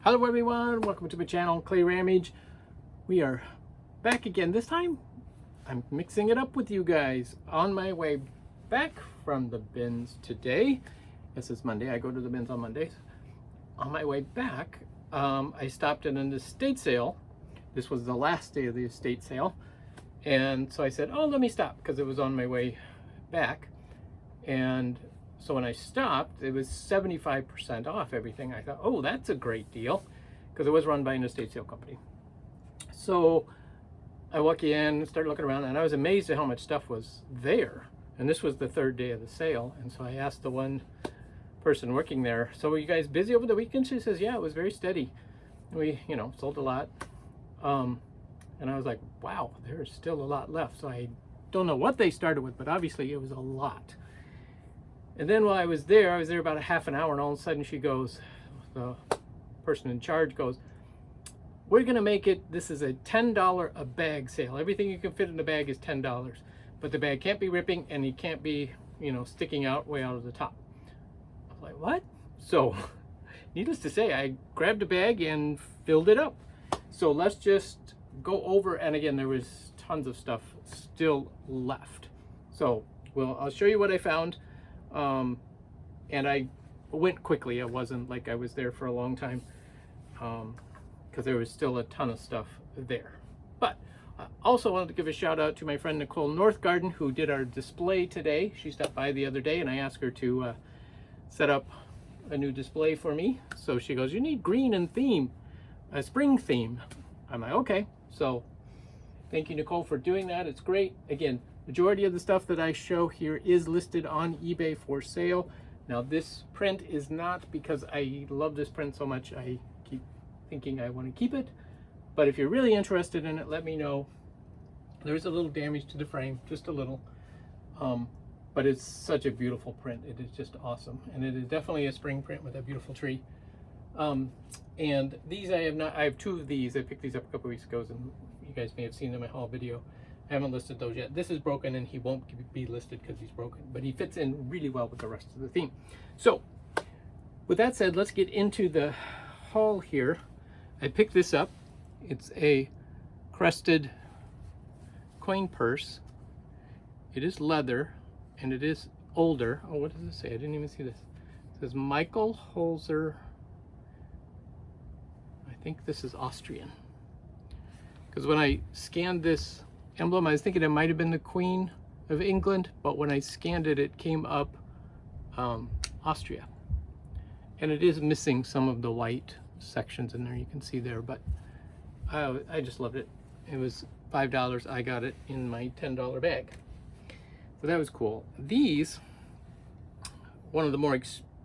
Hello everyone, welcome to my channel, Clay Rammage. We are back again. This time, I'm mixing it up with you guys. On my way back from the bins today, this is Monday, I go to the bins on Mondays. On my way back, I stopped at an estate sale. This was the last day of the estate sale. And so I said, oh, let me stop, because it was on my way back. And so when I stopped, it was 75% off everything. I thought, oh, that's a great deal, because it was run by an estate sale company. So I walk in, started looking around, and I was amazed at how much stuff was there. And this was the third day of the sale. And so I asked the one person working there, so were you guys busy over the weekend? She says, yeah, it was very steady. We, sold a lot. And I was like, wow, there's still a lot left. So I don't know what they started with, but obviously it was a lot. And then while I was there about a half an hour, and all of a sudden she goes, the person in charge goes, we're gonna make it, this is a $10 a bag sale. Everything you can fit in a bag is $10, but the bag can't be ripping and it can't be, sticking out way out of the top. I was like, what? So needless to say, I grabbed a bag and filled it up. So let's just go over, and again, there was tons of stuff still left. So, I'll show you what I found. And I went quickly. It wasn't like I was there for a long time, because there was still a ton of stuff there. But I also wanted to give a shout out to my friend Nicole Northgarden, who did our display today. She stopped by the other day and I asked her to set up a new display for me. So she goes, you need green and theme, a spring theme. I'm like, okay. So thank you, Nicole, for doing that. It's great. Again, majority of the stuff that I show here is listed on eBay for sale. Now this print is not, because I love this print so much, I keep thinking I want to keep it. But if you're really interested in it, let me know. There's a little damage to the frame, just a little. But it's such a beautiful print. It is just awesome. And it is definitely a spring print with a beautiful tree. And these I have two of these. I picked these up a couple weeks ago, and you guys may have seen in my haul video. I haven't listed those yet. This is broken and he won't be listed because he's broken, but he fits in really well with the rest of the theme. So with that said, let's get into the haul here. I picked this up. It's a Crested coin purse. It is leather and it is older. Oh, what does it say? I didn't even see this. It says Michael Holzer. I think this is Austrian, because when I scanned this emblem, I was thinking it might have been the Queen of England, but when I scanned it, it came up Austria. And it is missing some of the white sections in there, you can see there, but I just loved it. It was $5. I got it in my $10 bag. So that was cool. These, one of the more,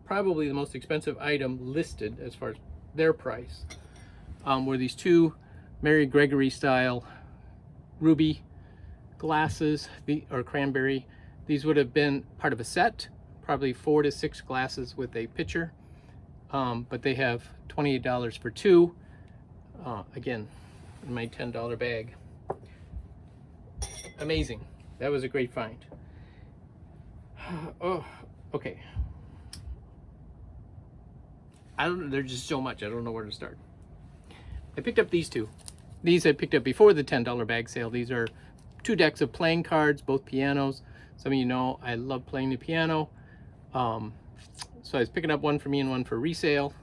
probably the most expensive item listed as far as their price, were these two Mary Gregory style ruby glasses, or cranberry. These would have been part of a set, probably 4 to 6 glasses with a pitcher, but they have $28 for two. Again, in my $10 bag. Amazing. That was a great find. Oh, okay. There's just so much, I don't know where to start. I picked up these two. These I picked up before the $10 bag sale. These are 2 decks of playing cards, both pianos. Some of you know I love playing the piano. So I was picking up one for me and one for resale.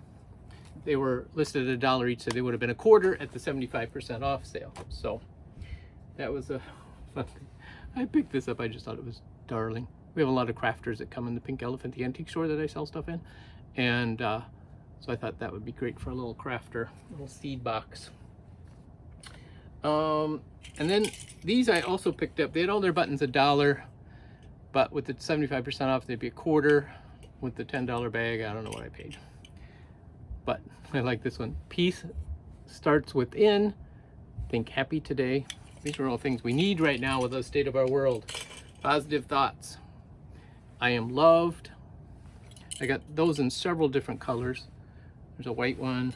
They were listed at $1 each, so they would have been a quarter at the 75% off sale. So that was a fun thing. I picked this up, I just thought it was darling. We have a lot of crafters that come in the Pink Elephant, the antique store that I sell stuff in. And so I thought that would be great for a little crafter, little seed box. And then these I also picked up. They had all their buttons $1, but with the 75% off, they'd be a quarter. With the $10 bag, I don't know what I paid. But I like this one. Peace starts within. Think happy today. These are all things we need right now with the state of our world. Positive thoughts. I am loved. I got those in several different colors. There's a white one,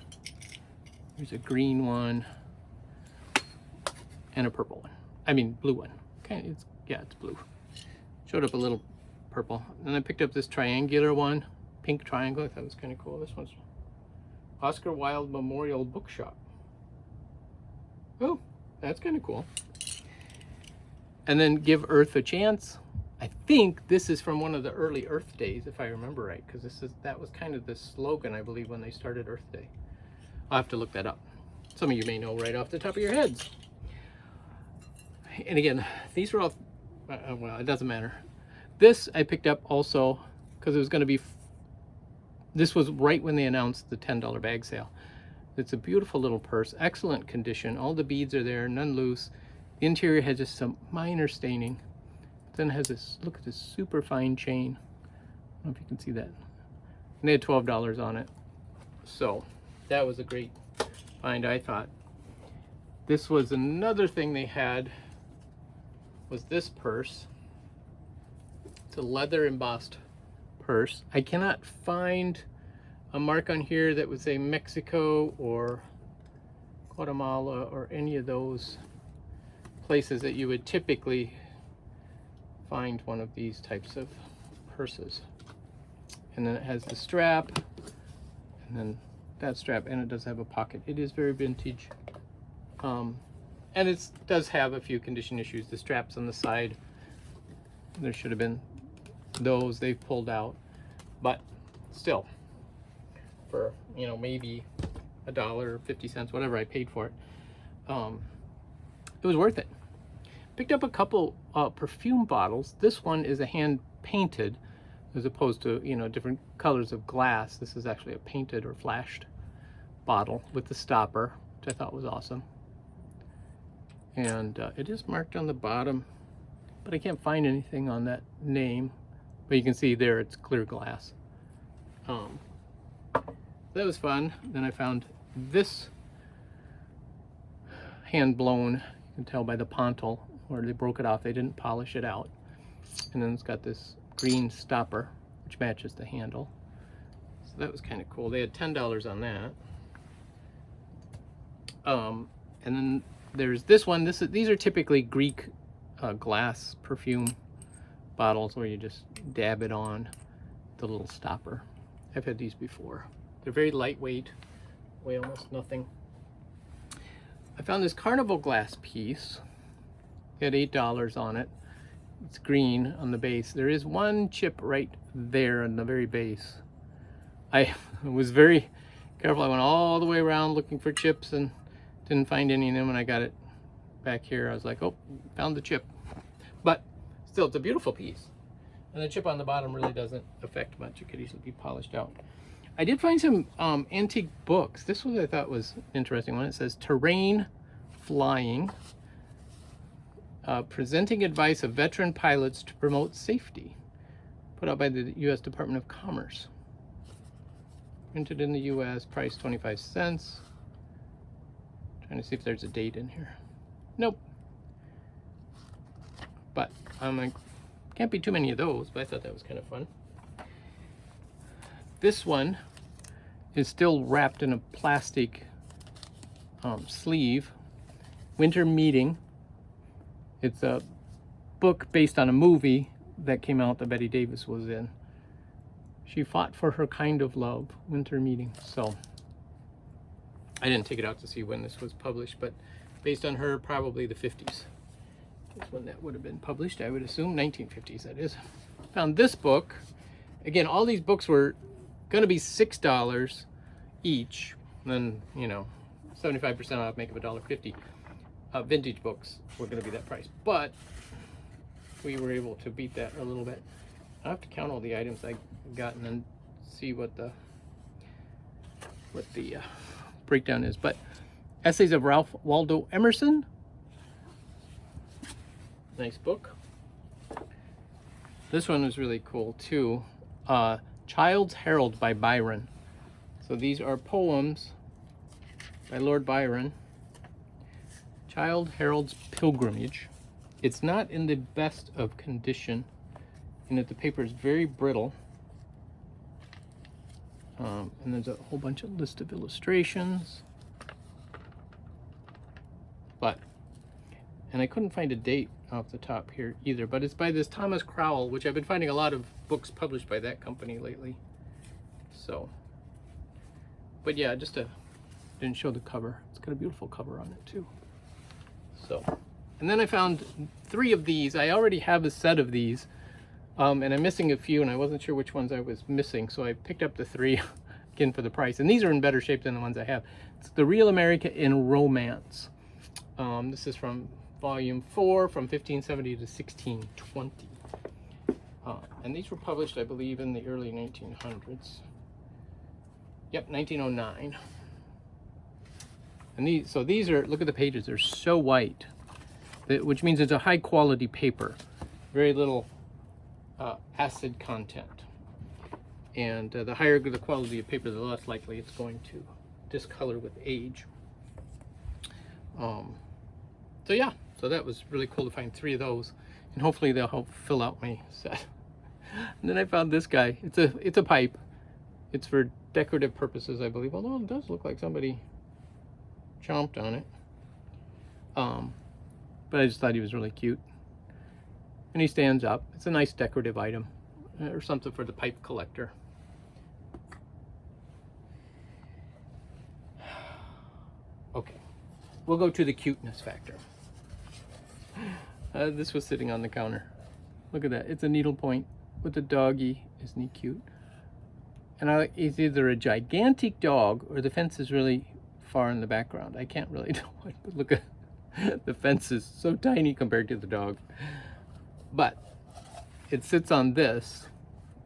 there's a green one, and a purple one. I mean, blue one. Okay, it's blue. Showed up a little purple. And I picked up this triangular one, pink triangle. I thought it was kind of cool. This one's Oscar Wilde Memorial Bookshop. Oh, that's kind of cool. And then Give Earth a Chance. I think this is from one of the early Earth Days, if I remember right, because that was kind of the slogan, I believe, when they started Earth Day. I'll have to look that up. Some of you may know right off the top of your heads. And again, these were all, well, it doesn't matter. This I picked up also because it was going to be, this was right when they announced the $10 bag sale. It's a beautiful little purse, excellent condition. All the beads are there, none loose. The interior has just some minor staining. Then it has this, look at this super fine chain. I don't know if you can see that. And they had $12 on it. So that was a great find, I thought. This was another thing they had, was this purse. It's a leather embossed purse. I cannot find a mark on here that would say Mexico or Guatemala or any of those places that you would typically find one of these types of purses. And then it has the strap, and then that strap, and it does have a pocket. It is very vintage. And it does have a few condition issues. The straps on the side, there should have been those, they've pulled out. But still, for, you know, maybe $1, 50 cents, whatever I paid for it, it was worth it. Picked up a couple perfume bottles. This one is a hand painted as opposed to, you know, different colors of glass. This is actually a painted or flashed bottle with the stopper, which I thought was awesome. And it is marked on the bottom, but I can't find anything on that name. But you can see there it's clear glass. That was fun. Then I found this hand blown, you can tell by the pontil where they broke it off. They didn't polish it out. And then it's got this green stopper, which matches the handle. So that was kind of cool. They had $10 on that. And then there's this one. These are typically Greek glass perfume bottles where you just dab it on the little stopper. I've had these before. They're very lightweight, weigh almost nothing. I found this Carnival Glass piece. It had $8 on it. It's green on the base. There is one chip right there on the very base. I was very careful. I went all the way around looking for chips and didn't find any of them. When I got it back here, I was like, oh, found the chip. But still, it's a beautiful piece. And the chip on the bottom really doesn't affect much. It could easily be polished out. I did find some antique books. This one I thought was an interesting one. It says Terrain Flying, presenting advice of veteran pilots to promote safety. Put out by the U.S. Department of Commerce. Printed in the U.S., price 25 cents. Trying to see if there's a date in here. Nope. But I'm like, can't be too many of those, but I thought that was kind of fun. This one is still wrapped in a plastic sleeve. Winter Meeting. It's a book based on a movie that came out that Betty Davis was in. She fought for her kind of love. Winter Meeting. So I didn't take it out to see when this was published, but based on her, probably the 50s. That's when that would have been published, I would assume. 1950s, that is. Found this book. Again, all these books were going to be $6 each. And then, you know, 75% off, make it $1.50. Vintage books were going to be that price. But we were able to beat that a little bit. I have to count all the items I got and then see what the breakdown is. But Essays of Ralph Waldo Emerson. Nice book. This one was really cool too. Child's Herald by Byron. So these are poems by Lord Byron. Child Herald's Pilgrimage. It's not in the best of condition, and that the paper is very brittle. And there's a whole bunch of list of illustrations. And I couldn't find a date off the top here either, but it's by this Thomas Crowell, which I've been finding a lot of books published by that company lately. So, But yeah, just didn't show the cover. It's got a beautiful cover on it too. So, and then I found 3 of these. I already have a set of these, and I'm missing a few, and I wasn't sure which ones I was missing, so I picked up the 3 again for the price. And these are in better shape than the ones I have. It's the Real America in Romance. This is from volume 4, from 1570 to 1620. And these were published, I believe, in the early 1900s. Yep, 1909. And these are, look at the pages, they're so white, which means it's a high quality paper. Very little acid content. And the higher the quality of paper, the less likely it's going to discolor with age. So yeah, so that was really cool to find 3 of those, and hopefully they'll help fill out my set. And then I found this guy. It's a pipe. It's for decorative purposes, I believe, although it does look like somebody chomped on it. But I just thought he was really cute. And he stands up. It's a nice decorative item, or something for the pipe collector. Okay, we'll go to the cuteness factor. This was sitting on the counter. Look at that. It's a needlepoint with a doggy. Isn't he cute? And it's either a gigantic dog or the fence is really far in the background. I can't really know what, but look at the fence is so tiny compared to the dog. But it sits on this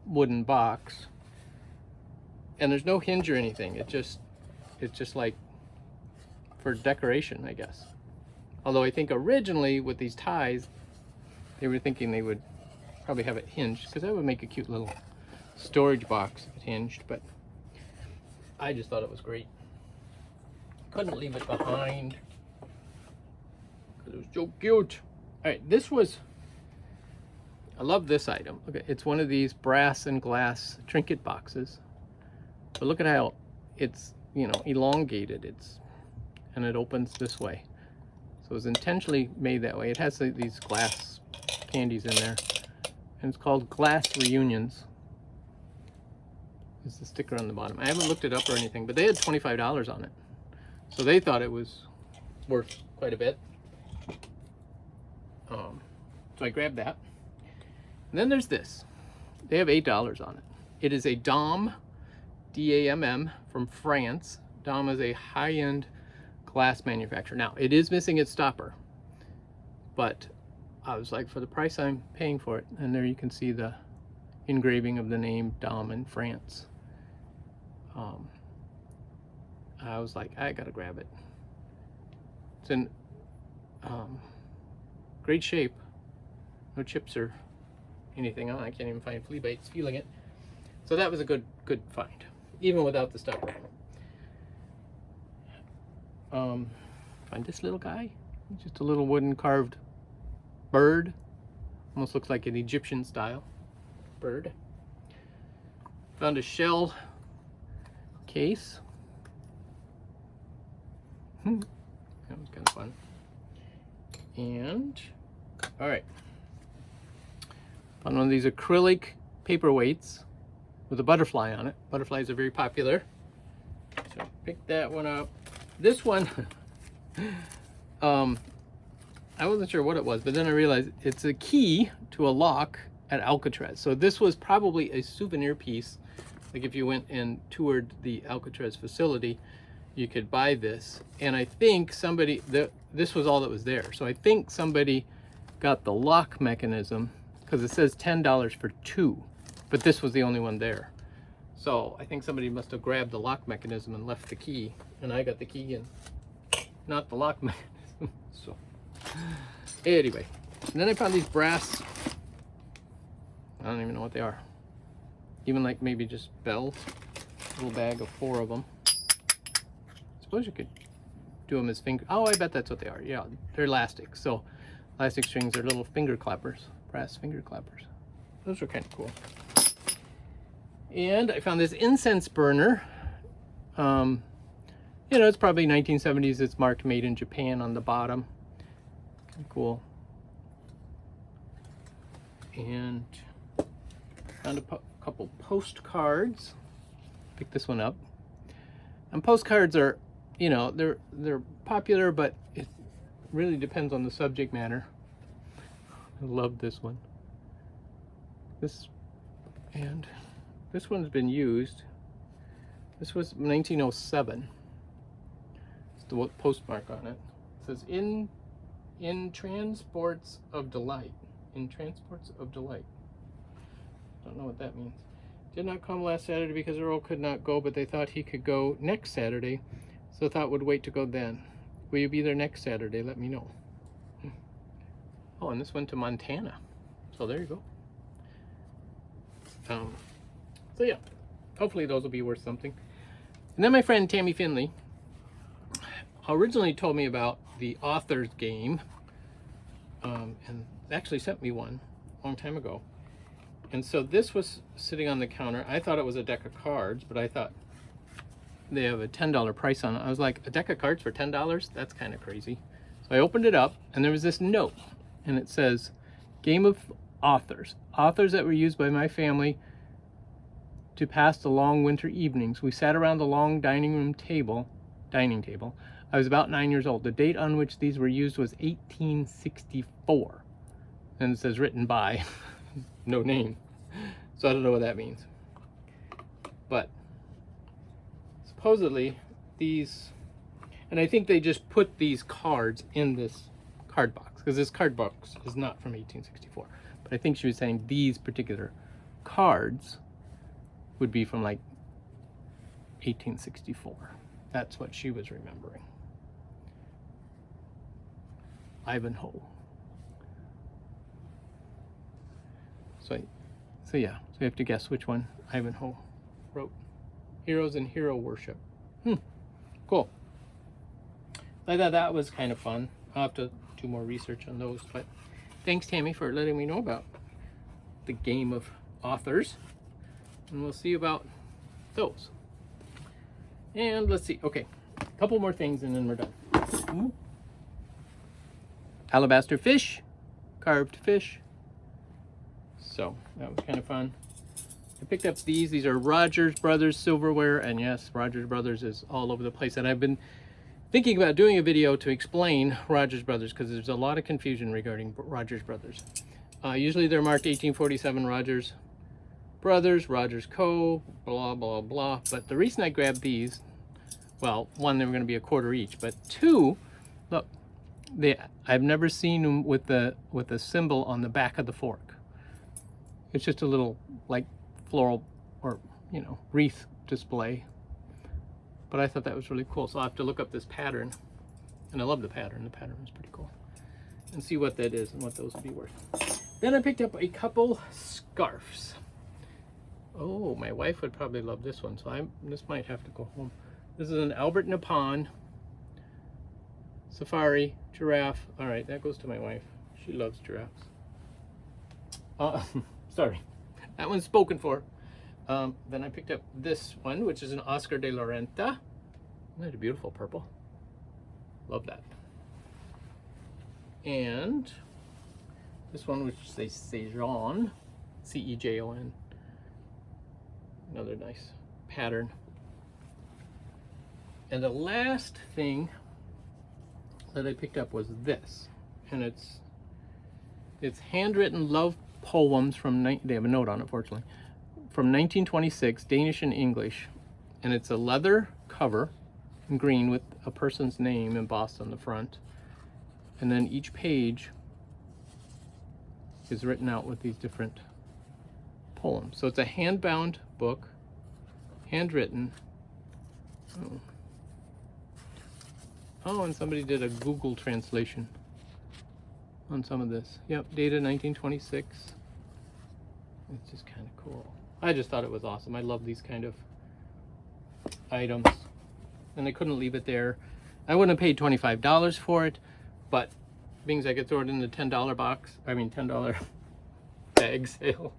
wooden box, and there's no hinge or anything. It's just like for decoration, I guess. Although I think originally with these ties, they were thinking they would probably have it hinged, because that would make a cute little storage box if it hinged, but I just thought it was great. Couldn't leave it behind because it was so cute. All right, I love this item. Okay, it's one of these brass and glass trinket boxes, but look at how it's, you know, elongated. And it opens this way, so it was intentionally made that way. It has these glass candies in there, and it's called Glass Reunions. Is the sticker on the bottom. I haven't looked it up or anything, but they had $25 on it, so they thought it was worth quite a bit. So I grabbed that. And then there's this. They have $8 on it. It is a Damm, D-A-M-M, from France. Damm is a high-end glass manufacturer. Now, it is missing its stopper, but I was like, for the price I'm paying for it, and there you can see the engraving of the name Damm in France. I was like, I gotta grab it. It's in great shape. No chips or anything on. I can't even find flea bites feeling it. So that was a good find, even without the stopper. Find this little guy. Just a little wooden carved bird. Almost looks like an Egyptian style bird. Found a shell case. That was kind of fun. And all right, found one of these acrylic paperweights with a butterfly on it. Butterflies are very popular, so pick that one up. This one, I wasn't sure what it was, but then I realized it's a key to a lock at Alcatraz. So this was probably a souvenir piece. Like if you went and toured the Alcatraz facility, you could buy this. And I think this was all that was there. So I think somebody got the lock mechanism, because it says $10 for 2, but this was the only one there. So I think somebody must have grabbed the lock mechanism and left the key, and I got the key and not the lock mechanism. So anyway, and then I found these brass, I don't even know what they are. Even like maybe just bells. A little bag of 4 of them. I suppose you could do them as finger. Oh, I bet that's what they are. Yeah, they're elastic. So elastic strings are little finger clappers, brass finger clappers. Those are kind of cool. And I found this incense burner. You know, it's probably 1970s. It's marked made in Japan on the bottom. Kind of cool. And found a couple postcards. Picked this one up. And postcards are, you know, they're popular, but it really depends on the subject matter. I love this one. This one's been used. This was 1907. It's the postmark on it. It says in transports of delight. In transports of delight. Don't know what that means. Did not come last Saturday because Earl could not go, but they thought he could go next Saturday, so thought would wait to go then. Will you be there next Saturday? Let me know. Oh, and this went to Montana. So there you go. So yeah, hopefully those will be worth something. And then my friend Tammy Finley originally told me about the author's game, and actually sent me one a long time ago. And so this was sitting on the counter. I thought it was a deck of cards, but I thought they have a $10 price on it. I was like, a deck of cards for $10? That's kind of crazy. So I opened it up, and there was this note, and it says, Game of Authors. Authors that were used by my family to pass the long winter evenings. We sat around the long dining table. I was about 9 years old. The date on which these were used was 1864. And it says written by, no name. So I don't know what that means. But supposedly these, and I think they just put these cards in this card box, because this card box is not from 1864. But I think she was saying these particular cards would be from like 1864. That's what she was remembering. Ivanhoe. So yeah, so you have to guess which one Ivanhoe wrote. Heroes and Hero Worship. Cool. I thought that was kind of fun. I'll have to do more research on those, but thanks, Tammy, for letting me know about the Game of Authors. And we'll see about those. And let's see. Okay, a couple more things and then we're done. Alabaster fish, carved fish. So that was kind of fun. I picked up these. These are Rogers Brothers Silverware. And yes, Rogers Brothers is all over the place. And I've been thinking about doing a video to explain Rogers Brothers, because there's a lot of confusion regarding Rogers Brothers. Usually they're marked 1847 Rogers Brothers, Rogers Co., blah, blah, blah. But the reason I grabbed these, well, one, they were going to be $1 each, but two, look, I've never seen them with the symbol on the back of the fork. It's just a little like floral or, you know, wreath display. But I thought that was really cool. So I'll have to look up this pattern. And I love the pattern. The pattern is pretty cool. And see what that is and what those would be worth. Then I picked up a couple scarves. Oh, my wife would probably love this one. So this might have to go home. This is an Albert Nippon Safari Giraffe. All right, that goes to my wife. She loves giraffes. Sorry, that one's spoken for. Then I picked up this one, which is an Oscar de la Renta. Isn't that a beautiful purple? Love that. And this one, which is a Cejon, C-E-J-O-N. Another nice pattern. And the last thing that I picked up was this, and it's handwritten love poems from, they have a note on it, fortunately, from 1926, Danish and English, and it's a leather cover in green with a person's name embossed on the front, and then each page is written out with these different poems. So it's a hand-bound book, handwritten. Oh, and somebody did a Google translation on some of this. Yep, dated 1926. It's just kind of cool. I just thought it was awesome. I love these kind of items. And I couldn't leave it there. I wouldn't have paid $25 for it, but being as I could throw it in the $10 box, I mean $10 bag sale.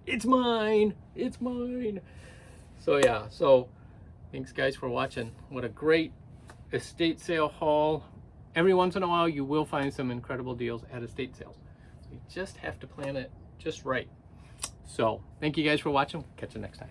It's mine! It's mine! So yeah, so thanks guys for watching. What a great estate sale haul. Every once in a while you will find some incredible deals at estate sales. So you just have to plan it just right. So thank you guys for watching. Catch you next time.